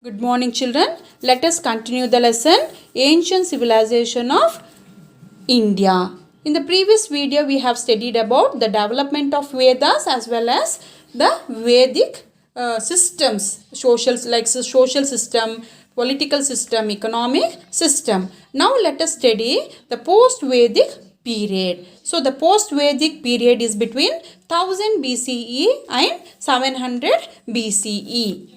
Good morning, children. Let us continue the lesson Ancient Civilization of India. In the previous video, we have studied about the development of Vedas as well as the Vedic systems, social system, political system, economic system. Now let us study the post-Vedic period. So the post-Vedic period is between 1000 BCE and 700 BCE.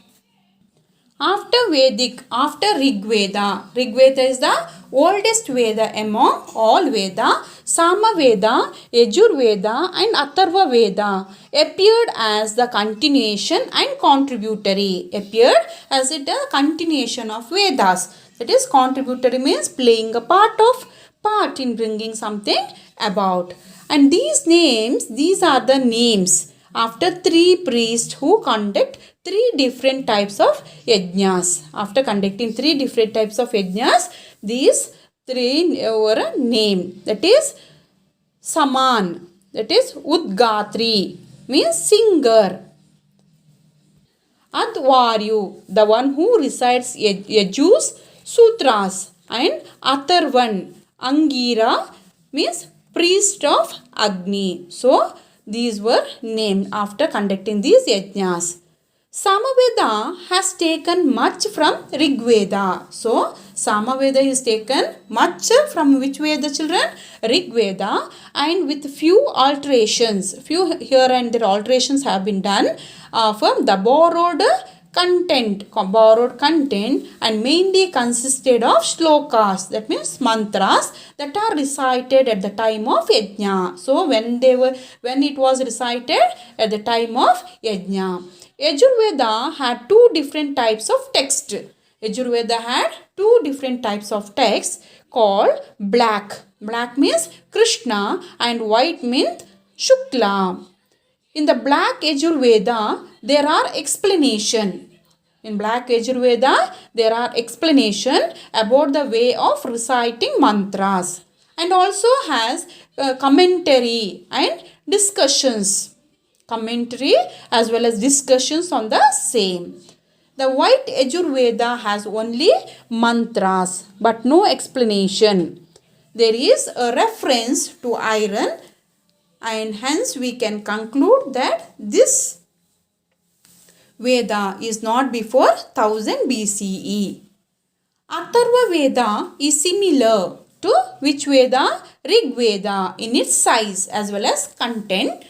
After Rig Veda is the oldest Veda among all Veda. Sama Veda, Yajur Veda and Atharva Veda appeared as the continuation and contributory. Appeared as it a continuation of Vedas. That is, contributory means playing a part in bringing something about. And these are the names after three priests who conduct three different types of yajnas. After conducting three different types of yajnas, these three were named. That is Saman, that is Udgatri, means singer. Advaryu, the one who recites Yajus, Sutras, and Atharvan, Angira, means priest of Agni. So, these were named after conducting these yajnas. Samaveda has taken much from Rig Veda. So, Samaveda is taken much from which Veda, children? Rig Veda, and with few alterations. Few here and there alterations have been done from the borrowed content and mainly consisted of shlokas, that means mantras that are recited at the time of yajna. So when it was recited at the time of yajna. Yajurveda had two different types of text. Yajurveda had two different types of text called black. Black means Krishna and white means Shukla. In the black Yajurveda, there are explanation. In black Yajurveda, there are explanation about the way of reciting mantras, and also has commentary and discussions. Commentary as well as discussions on the same. The white Yajurveda has only mantras but no explanation. There is a reference to iron, and hence we can conclude that this Veda is not before 1000 BCE. Atharva Veda is similar to which Veda? Rig Veda in its size as well as content,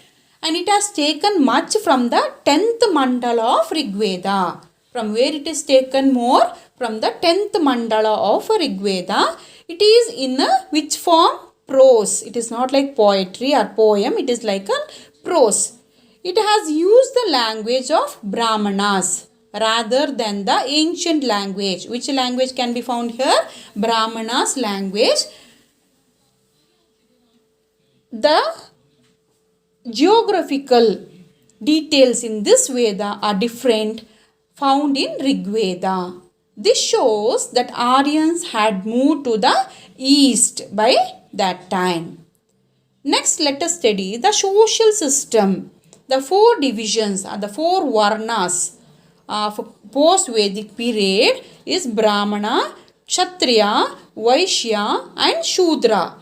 and it has taken much from the 10th mandala of Rig Veda. From where it is taken more? From the 10th mandala of Rig Veda. It is in a which form? Prose. It is not like poetry or poem. It is like a prose. It has used the language of Brahmanas rather than the ancient language. Which language can be found here? Brahmanas language. The geographical details in this Veda are different found in Rig Veda. This shows that Aryans had moved to the east by that time. Next, let us study the social system. The four divisions or the four varnas of post-Vedic period is Brahmana, Kshatriya, Vaishya and Shudra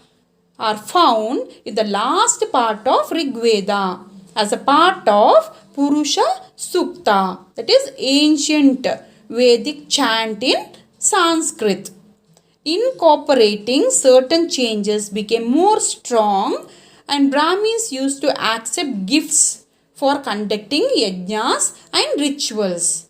are found in the last part of Rig Veda as a part of Purusha Sukta, that is ancient Vedic chant in Sanskrit. Incorporating certain changes became more strong, and Brahmins used to accept gifts for conducting yajnas and rituals.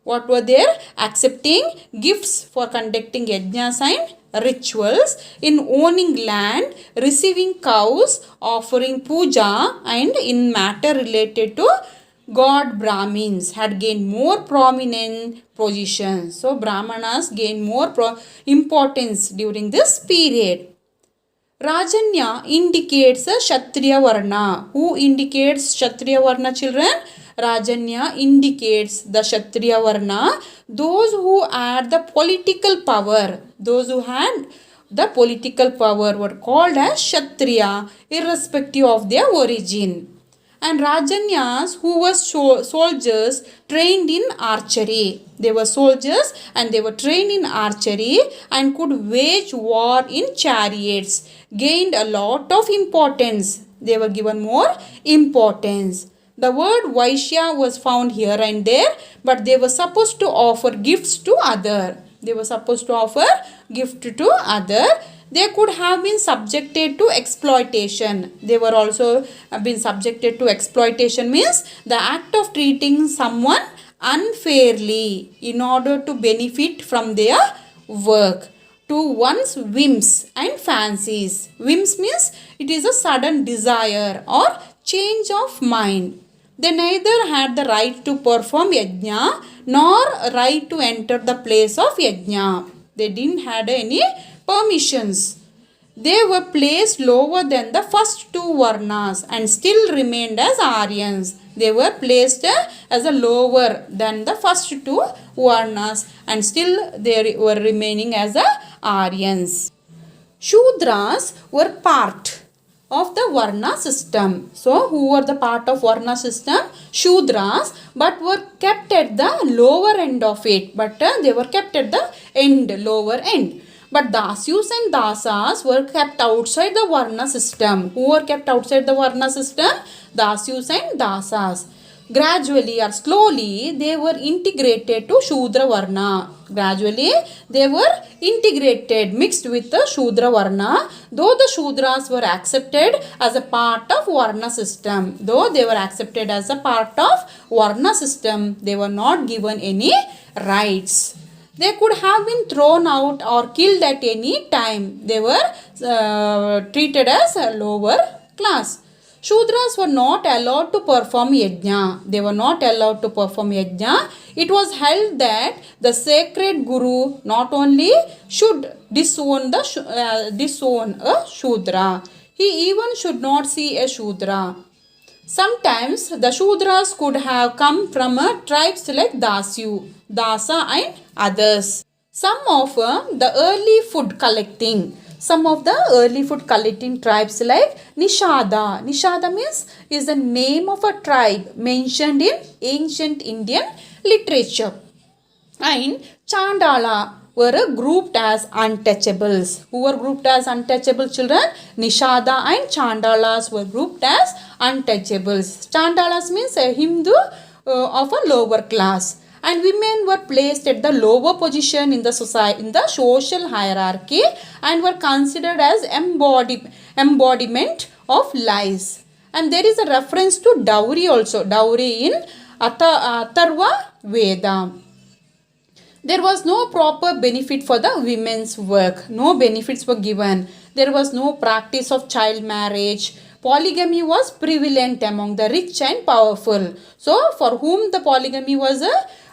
What were there? Accepting gifts for conducting yajnas and rituals, in owning land, receiving cows, offering puja, and in matter related to God, Brahmins had gained more prominent positions. So Brahmanas gained more importance during this period. Rajanya indicates a Kshatriya Varna. Who indicates Kshatriya Varna, children? Rajanya indicates the Kshatriya Varna. Those who had the political power. Those who had the political power were called as Kshatriya irrespective of their origin. and Rajanyas who were soldiers trained in archery. They were soldiers and they were trained in archery and could wage war in chariots, gained a lot of importance. They were given more importance. The word Vaishya was found here and there, but they were supposed to offer gifts to other. They were supposed to offer gift to other. They could have been subjected to exploitation. They were also been subjected to exploitation means the act of treating someone unfairly in order to benefit from their work to one's whims and fancies. Whims means it is a sudden desire or change of mind. They neither had the right to perform yajna nor right to enter the place of yajna. They didn't had any permissions. They were placed lower than the first two varnas and still remained as Aryans. They were placed as a lower than the first two varnas and still they were remaining as a Aryans. Shudras were part of the Varna system. So, who were the part of Varna system? Shudras, but were kept at the lower end of it. But they were kept at the end, lower end. But Dasyus and Dasas were kept outside the Varna system. Who were kept outside the Varna system? Dasyus and Dasas. Gradually or slowly, they were integrated to Shudra Varna. Gradually, they were integrated, mixed with the Shudra Varna. Though the Shudras were accepted as a part of Varna system. Though they were accepted as a part of Varna system, they were not given any rights. They could have been thrown out or killed at any time. They were treated as a lower class. Shudras were not allowed to perform yajna. They were not allowed to perform yajna. It was held that the sacred guru not only should disown a Shudra, he even should not see a Shudra. Sometimes the Shudras could have come from tribes like Dasyu, Dasa and others. Some of the early food collecting tribes like Nishada. Nishada means is the name of a tribe mentioned in ancient Indian literature. And Chandala were grouped as untouchables. Who were grouped as untouchable children? Nishada and Chandalas were grouped as untouchables. Chandalas means a Hindu of a lower class. And women were placed at the lower position in the society, in the social hierarchy, and were considered as embodiment of lies. And there is a reference to dowry also. Dowry in Atharva Veda. There was no proper benefit for the women's work. No benefits were given. There was no practice of child marriage. Polygamy was prevalent among the rich and powerful. So, for whom the polygamy was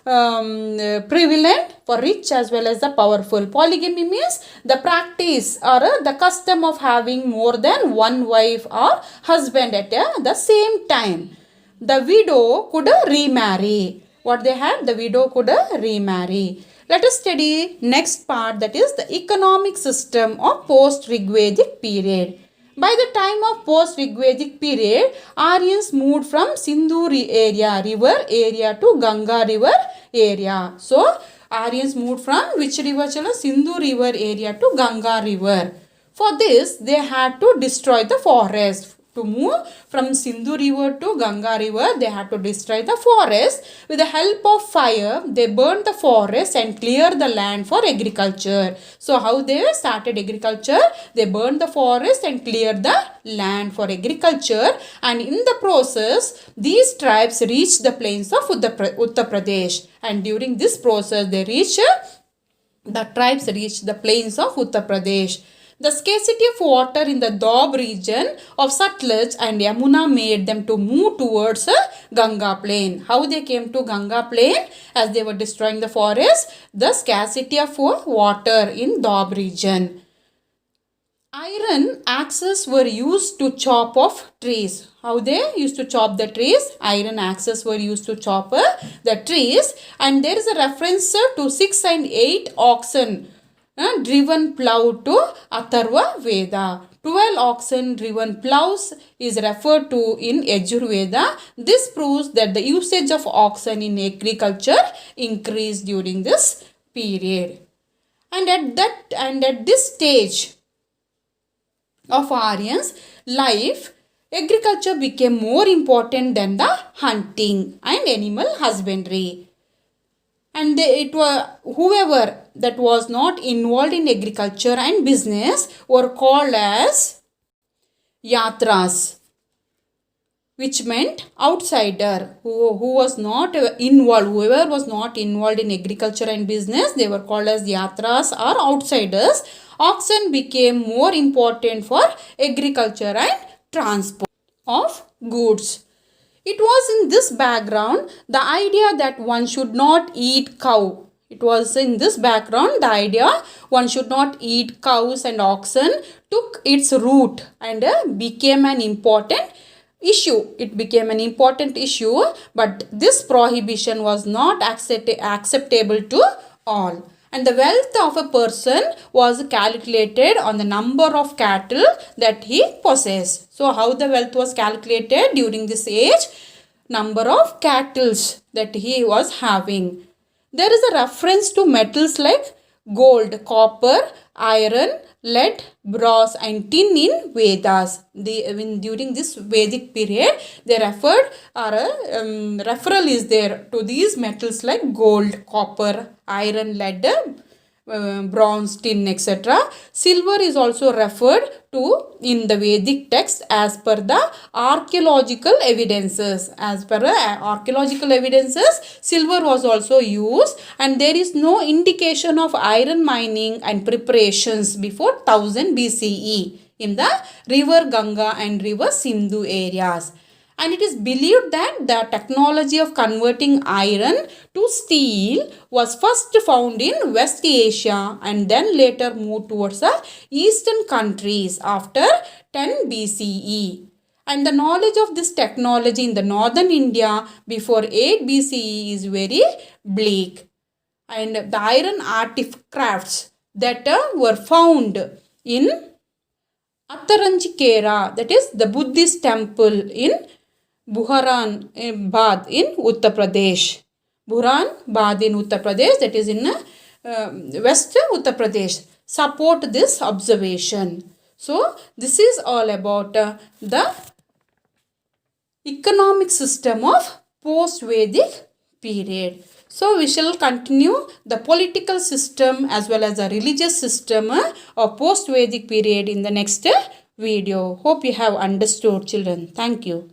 prevalent? For rich as well as the powerful. Polygamy means the practice or the custom of having more than one wife or husband at the same time. The widow could remarry. What they had? The widow could remarry. Let us study next part, that is the economic system of post-Rigvedic period. By the time of post-Rigvedic period, Aryans moved from Sindhu river area to Ganga river area. So, Aryans moved from which river? Sindhu river area to Ganga river. For this, they had to destroy the forest. To move from Sindhu river to Ganga river, they had to destroy the forest. With the help of fire, they burned the forest and cleared the land for agriculture. So, how they started agriculture? They burned the forest and cleared the land for agriculture. And in the process, these tribes reached the plains of Uttar Pradesh. And during this process, the tribes reached the plains of Uttar Pradesh. The scarcity of water in the Doab region of Satluj and Yamuna made them to move towards Ganga plain. How they came to Ganga plain? As they were destroying the forest, the scarcity of water in Doab region. Iron axes were used to chop off trees. How they used to chop the trees? Iron axes were used to chop the trees. And there is a reference to 6 and 8 oxen driven plow to Atharva Veda. 12 oxen-driven plows is referred to in Yajurveda. This proves that the usage of oxen in agriculture increased during this period. And at this stage of Aryan's life, agriculture became more important than the hunting and animal husbandry. And it was whoever that was not involved in agriculture and business were called as yatras, which meant outsider, who was not involved. Whoever was not involved in agriculture and business, they were called as yatras or outsiders. Oxen became more important for agriculture and transport of goods. It was in this background the idea that one should not eat cow. It was in this background the idea one should not eat cows and oxen took its root and became an important issue. It became an important issue, but this prohibition was not acceptable to all. And the wealth of a person was calculated on the number of cattle that he possessed. So how the wealth was calculated during this age? Number of cattle that he was having. There is a reference to metals like gold, copper, iron, lead, bronze and tin in Vedas. During this Vedic period, they referred or referral is there to these metals like gold, copper, iron, lead, bronze, tin, etc. Silver is also referred to in the Vedic text as per the archaeological evidences. As per archaeological evidences, silver was also used, and there is no indication of iron mining and preparations before 1000 BCE in the river Ganga and river Sindhu areas. And it is believed that the technology of converting iron to steel was first found in West Asia and then later moved towards the eastern countries after 10 BCE. And the knowledge of this technology in the northern India before 8 BCE is very bleak. And the iron artifacts that were found in Attaranchikera, that is the Buddhist temple in Bad in Uttar Pradesh. Bad in Uttar Pradesh, that is in West Uttar Pradesh, support this observation. So this is all about the economic system of post-Vedic period. So we shall continue the political system as well as the religious system of post-Vedic period in the next video. Hope you have understood, children. Thank you.